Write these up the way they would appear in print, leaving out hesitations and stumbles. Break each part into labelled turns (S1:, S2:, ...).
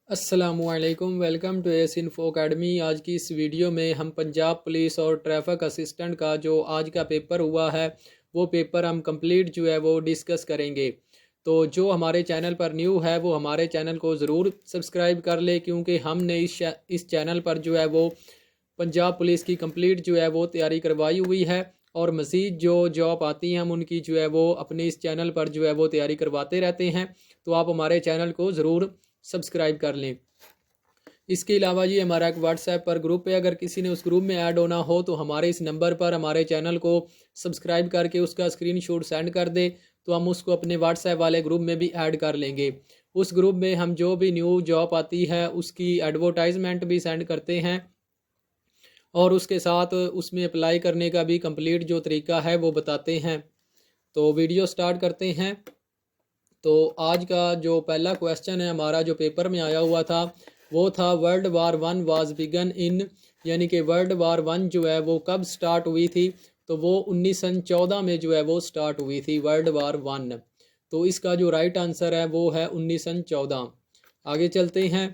S1: अस्सलामुअलैकुम, welcome to S info academy. आज की इस वीडियो में हम पंजाब पुलिस और ट्रैफिक असिस्टेंट का जो आज का पेपर हुआ है वो पेपर हम कंप्लीट जो है वो डिस्कस करेंगे। तो जो हमारे चैनल पर न्यू है वो हमारे चैनल को ज़रूर सब्सक्राइब कर ले, क्योंकि हमने इस चैनल पर जो है वो पंजाब पुलिस की कंप्लीट जो है वो तैयारी करवाई हुई है, और मज़ीद जो जॉब आती हैं हम उनकी जो है वो अपने इस चैनल पर जो है वो तैयारी करवाते रहते हैं। तो आप हमारे चैनल को ज़रूर सब्सक्राइब कर लें। इसके अलावा ये हमारा एक व्हाट्सएप पर ग्रुप है, अगर किसी ने उस ग्रुप में ऐड होना हो तो हमारे इस नंबर पर हमारे चैनल को सब्सक्राइब करके उसका स्क्रीनशॉट सेंड कर दे, तो हम उसको अपने व्हाट्सएप वाले ग्रुप में भी ऐड कर लेंगे। उस ग्रुप में हम जो भी न्यू जॉब आती है उसकी एडवर्टाइजमेंट भी सेंड करते हैं, और उसके साथ उसमें अप्लाई करने का भी कंप्लीट जो तरीका है वो बताते हैं। तो वीडियो स्टार्ट करते हैं। तो आज का जो पहला क्वेश्चन है हमारा जो पेपर में आया हुआ था वो था world war one was begun in, यानी कि वर्ल्ड वार वन जो है वो कब स्टार्ट हुई थी। तो वो 1914 में जो है वो स्टार्ट हुई थी वर्ल्ड वार वन। तो इसका जो राइट आंसर है वो है 1914। आगे चलते हैं।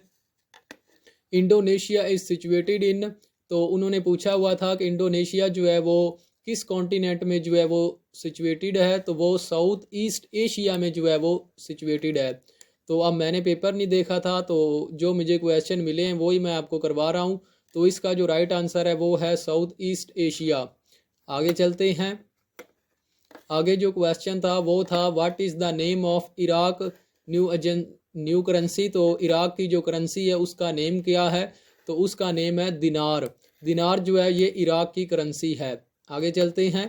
S1: इंडोनेशिया इज सिचुएटेड इन, तो उन्होंने पूछा हुआ था कि इंडोनेशिया जो है वो किस कॉन्टिनेंट में जो है वो सिचुएटेड है। तो वो साउथ ईस्ट एशिया में जो है वो सिचुएटेड है। तो अब मैंने पेपर नहीं देखा था, तो जो मुझे क्वेश्चन मिले हैं वही मैं आपको करवा रहा हूँ। तो इसका जो राइट आंसर है वो है साउथ ईस्ट एशिया। आगे चलते हैं। आगे जो क्वेश्चन था वो था what is the name of Iraq new currency. तो इराक की जो करेंसी है उसका नेम क्या है। तो उसका नेम है दिनार। दिनार जो है ये इराक की करेंसी है। आगे चलते हैं।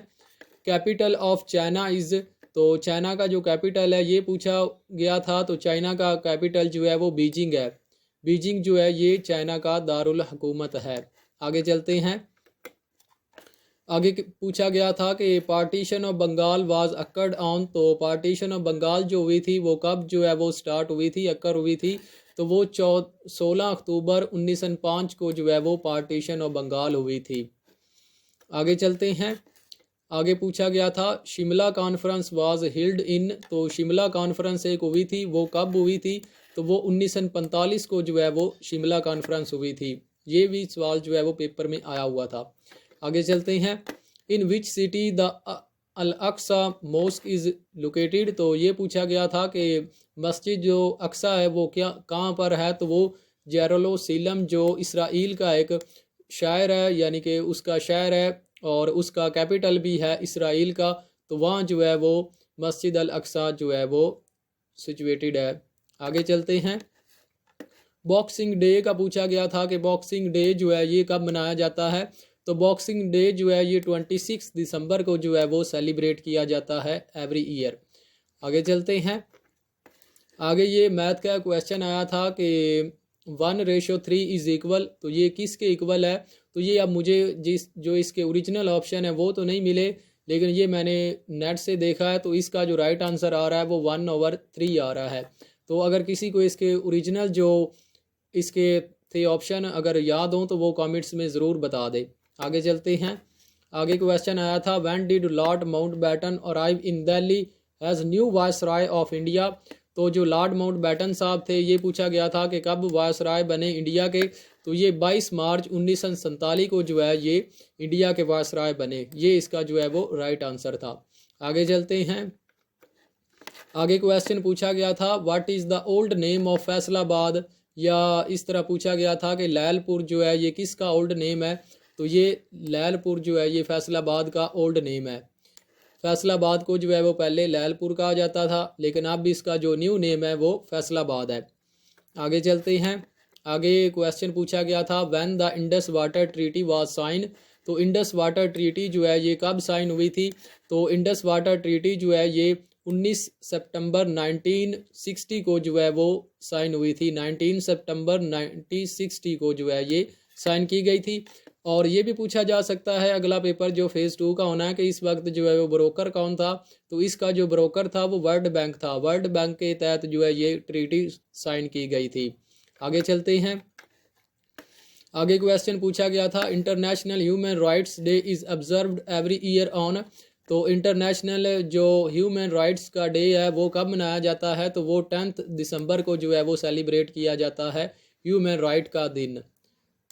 S1: कैपिटल ऑफ चाइना इज़, तो चाइना का जो कैपिटल है ये पूछा गया था। तो चाइना का कैपिटल जो है वो बीजिंग है। बीजिंग जो है ये चाइना का दारुल हुकूमत है। आगे चलते हैं। आगे पूछा गया था कि partition of Bengal was occurred on, तो पार्टीशन ऑफ बंगाल जो हुई थी वो कब जो है वो स्टार्ट हुई थी, अकर हुई थी। तो वो 16 अक्टूबर 1905 को जो है वो पार्टीशन ऑफ बंगाल हुई थी। आगे चलते हैं। आगे पूछा गया था शिमला कॉन्फ्रेंस वाज हिल्ड इन, तो शिमला कॉन्फ्रेंस एक हुई थी वो कब हुई थी। तो वो 1945 को जो है वो शिमला कॉन्फ्रेंस हुई थी। ये भी सवाल जो है वो पेपर में आया हुआ था। आगे चलते हैं। In which city the Al Aqsa mosque is located, तो ये पूछा गया था कि मस्जिद जो अक्सा है वो क्या कहाँ पर है। तो वो जेरूसलम जो इसराइल का एक शहर है, यानी कि उसका शहर है और उसका कैपिटल भी है इसराइल का। तो वहाँ जो है वो मस्जिद अल अक्सा जो है वो सिचुएटेड है। आगे चलते हैं। बॉक्सिंग डे का पूछा गया था कि बॉक्सिंग डे जो है ये कब मनाया जाता है। तो बॉक्सिंग डे जो है ये 26 दिसंबर को जो है वो सेलिब्रेट किया जाता है एवरी ईयर। आगे चलते हैं। आगे ये मैथ का क्वेश्चन आया था कि 1:3 इज़ इक्वल, तो ये किसके इक्वल है। तो ये अब मुझे जो इसके ओरिजिनल ऑप्शन है वो तो नहीं मिले, लेकिन ये मैंने नेट से देखा है। तो इसका जो राइट आंसर आ रहा है वो 1/3 आ रहा है। तो अगर किसी को इसके ओरिजिनल जो इसके थे ऑप्शन अगर याद हो तो वो कमेंट्स में ज़रूर बता दे। आगे चलते हैं। आगे क्वेश्चन आया था when did Lord Mountbatten arrive in Delhi as new viceroy of India. तो जो लॉर्ड माउंटबेटन साहब थे ये पूछा गया था कि कब वायसराय बने इंडिया के। तो ये 22 मार्च 1947 को जो है ये इंडिया के वायसराय बने। ये इसका जो है वो राइट आंसर था। आगे चलते हैं। आगे क्वेश्चन पूछा गया था what is the old name of Faisalabad, या इस तरह पूछा गया था कि लैलपुर जो है ये किसका ओल्ड नेम है। तो ये लैलपुर जो है ये फैसलाबाद का ओल्ड नेम है। फैसलाबाद को जो है वो पहले लैलपुर कहा जाता था, लेकिन अब इसका जो न्यू नेम है वो फैसलाबाद है। आगे चलते हैं। आगे क्वेश्चन पूछा गया था when the Indus water treaty was sign. तो इंडस वाटर ट्रीटी जो है ये कब साइन हुई थी। तो इंडस वाटर ट्रीटी जो है ये 19 सितंबर 1960 को जो है वो साइन हुई थी। 19 सितंबर 1960 को जो है ये साइन की गई थी। और ये भी पूछा जा सकता है अगला पेपर जो फेज़ 2 का होना है कि इस वक्त जो है वो ब्रोकर कौन था। तो इसका जो ब्रोकर था वो वर्ल्ड बैंक था। वर्ल्ड बैंक के तहत जो है ये ट्रीटी साइन की गई थी। आगे चलते हैं। आगे क्वेश्चन पूछा गया था international human rights day is observed every year on. तो इंटरनेशनल जो ह्यूमन राइट्स का डे है वो कब मनाया जाता है, तो वो 10 दिसंबर को जो है वो सेलिब्रेट किया जाता है, ह्यूमन राइट का दिन।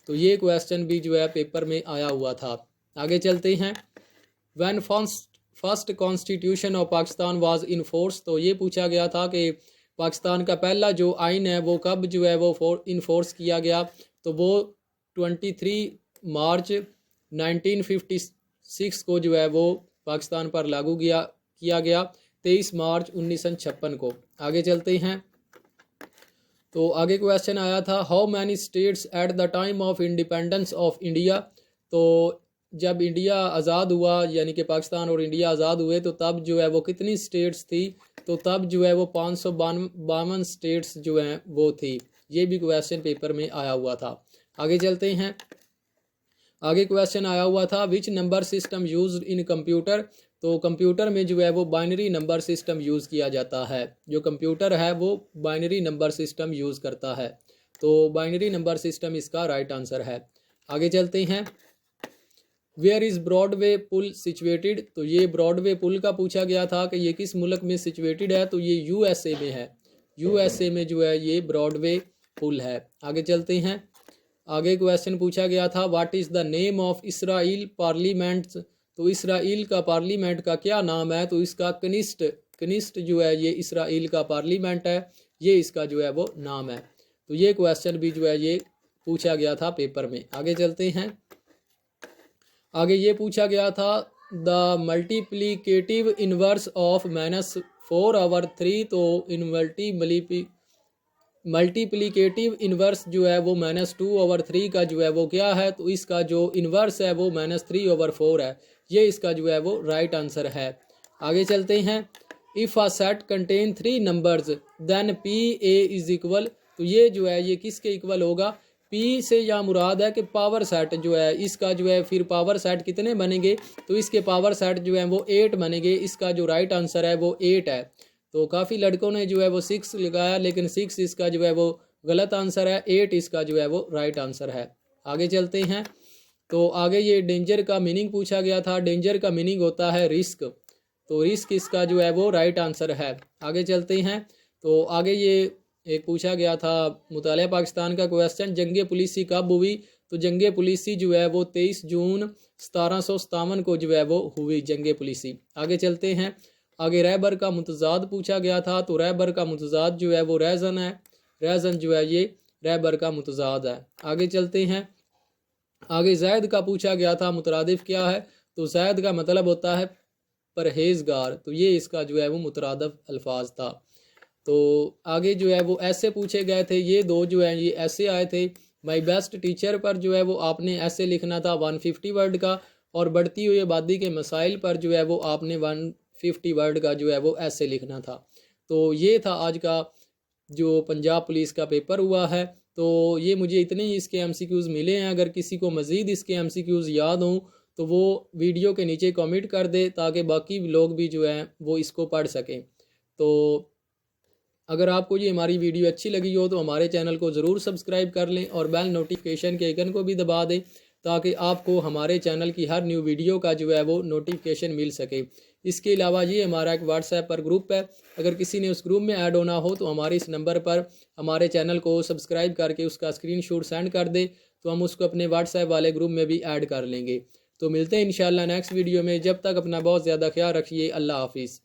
S1: तो ये क्वेश्चन भी जो है पेपर में आया हुआ था। आगे चलते हैं। When first constitution of Pakistan was in force, तो ये पूछा गया था कि पाकिस्तान का पहला जो आइन है वो कब जो है वो इन फोर्स किया गया, तो वो 23 मार्च 1956 को जो है वो पाकिस्तान पर लागू किया गया 23 मार्च 1956 को। आगे चलते हैं। तो आगे क्वेश्चन आया था, how many states at the time of independence of India, तो जब इंडिया आज़ाद हुआ यानी कि पाकिस्तान और इंडिया आज़ाद हुए तो तब जो है वो कितनी स्टेट्स थी, तो तब जो है वो 552 स्टेट्स जो हैं वो थी। ये भी क्वेश्चन पेपर में आया हुआ था। आगे चलते हैं। आगे क्वेश्चन आया हुआ था, which number system used in computer, तो कंप्यूटर में जो है वो बाइनरी नंबर सिस्टम यूज़ किया जाता है। जो कंप्यूटर है वो बाइनरी नंबर सिस्टम यूज़ करता है, तो बाइनरी नंबर सिस्टम इसका राइट आंसर है। आगे चलते हैं। वेयर इज़ ब्रॉडवे पुल सिचुएटेड, तो ये ब्रॉडवे पुल का पूछा गया था कि ये किस मुल्क में सिचुएटेड है, तो ये यूएसए में है। यूएसए में जो है ये ब्रॉडवे पुल है। आगे चलते हैं। आगे क्वेश्चन पूछा गया था, what is the name of Israel parliament, तो इसराइल का पार्लियामेंट का क्या नाम है, तो इसका कनिस्ट जो है ये इसराइल का पार्लियामेंट है, ये इसका जो है वो नाम है। तो ये क्वेश्चन भी जो है ये पूछा गया था पेपर में। आगे चलते हैं। आगे ये पूछा गया था, द मल्टीप्लिकेटिव इनवर्स ऑफ -4/3, तो मल्टीप्लिकेटिव इन्वर्स जो है वो -2/3 का जो है वो क्या है, तो इसका जो इन्वर्स है वो -3/4 है। ये इसका जो है वो राइट आंसर है। आगे चलते हैं। If a set contain 3 numbers then P A is equal, तो ये जो है ये किसके इक्वल होगा, पी से यहाँ मुराद है कि पावर सेट जो है इसका जो है फिर पावर सेट कितने बनेंगे, तो इसके पावर सेट जो है वो 8 बनेंगे। इसका जो राइट आंसर है वो 8 है। तो काफ़ी लड़कों ने जो है वो 6 लगाया, लेकिन 6 इसका जो है वो गलत आंसर है, 8 इसका जो है वो राइट आंसर है। आगे चलते हैं। तो आगे ये डेंजर का मीनिंग पूछा गया था। डेंजर का मीनिंग होता है रिस्क, तो रिस्क इसका जो है वो राइट आंसर है। आगे चलते हैं। तो आगे ये एक पूछा गया था मुतालिया पाकिस्तान का क्वेश्चन, जंग पुलिसी कब हुई, तो जंग पुलिसी जो है वो 23 जून 1757 को जो है वो हुई जंग पुलिसी। आगे चलते हैं। आगे रहबर का मुतजाद पूछा गया था, तो रहबर का मुतजाद जो है वो रैज़न है। रैज़न जो है ये रहबर का मुतजाद है। आगे चलते हैं। आगे जैद का पूछा गया था, मुतरादिफ क्या है, तो जैद का मतलब होता है परहेजगार, तो ये इसका जो है वो मुतरादिफ अल्फाज था। तो आगे जो है वो ऐसे पूछे गए थे, ये दो जो है ये ऐसे आए थे। माई बेस्ट टीचर पर जो है वो आपने ऐसे लिखना था 150 वर्ड का, और बढ़ती हुई आबादी के मसाइल पर जो है वो आपने 150 वर्ड का जो है वो ऐसे लिखना था। तो ये था आज का जो पंजाब पुलिस का पेपर हुआ है। तो ये मुझे इतने ही इसके एमसीक्यूज़ मिले हैं। अगर किसी को मज़ीद इसके एमसीक्यूज़ याद हों तो वो वीडियो के नीचे कमेंट कर दे, ताकि बाकी लोग भी जो हैं वो इसको पढ़ सकें। तो अगर आपको ये हमारी वीडियो अच्छी लगी हो तो हमारे चैनल को ज़रूर सब्सक्राइब कर लें और बेल नोटिफिकेशन के आइकन को भी दबा दें, ताकि आपको हमारे चैनल की हर न्यू वीडियो का जो है वो नोटिफिकेशन मिल सके। इसके अलावा ये हमारा एक व्हाट्सएप पर ग्रुप है, अगर किसी ने उस ग्रुप में ऐड होना हो तो हमारे इस नंबर पर हमारे चैनल को सब्सक्राइब करके उसका स्क्रीनशॉट सेंड कर दे, तो हम उसको अपने व्हाट्सएप वाले ग्रुप में भी ऐड कर लेंगे। तो मिलते हैं इंशाल्लाह नेक्स्ट वीडियो में। जब तक अपना बहुत ज़्यादा ख्याल रखिए। अल्लाह हाफिज़।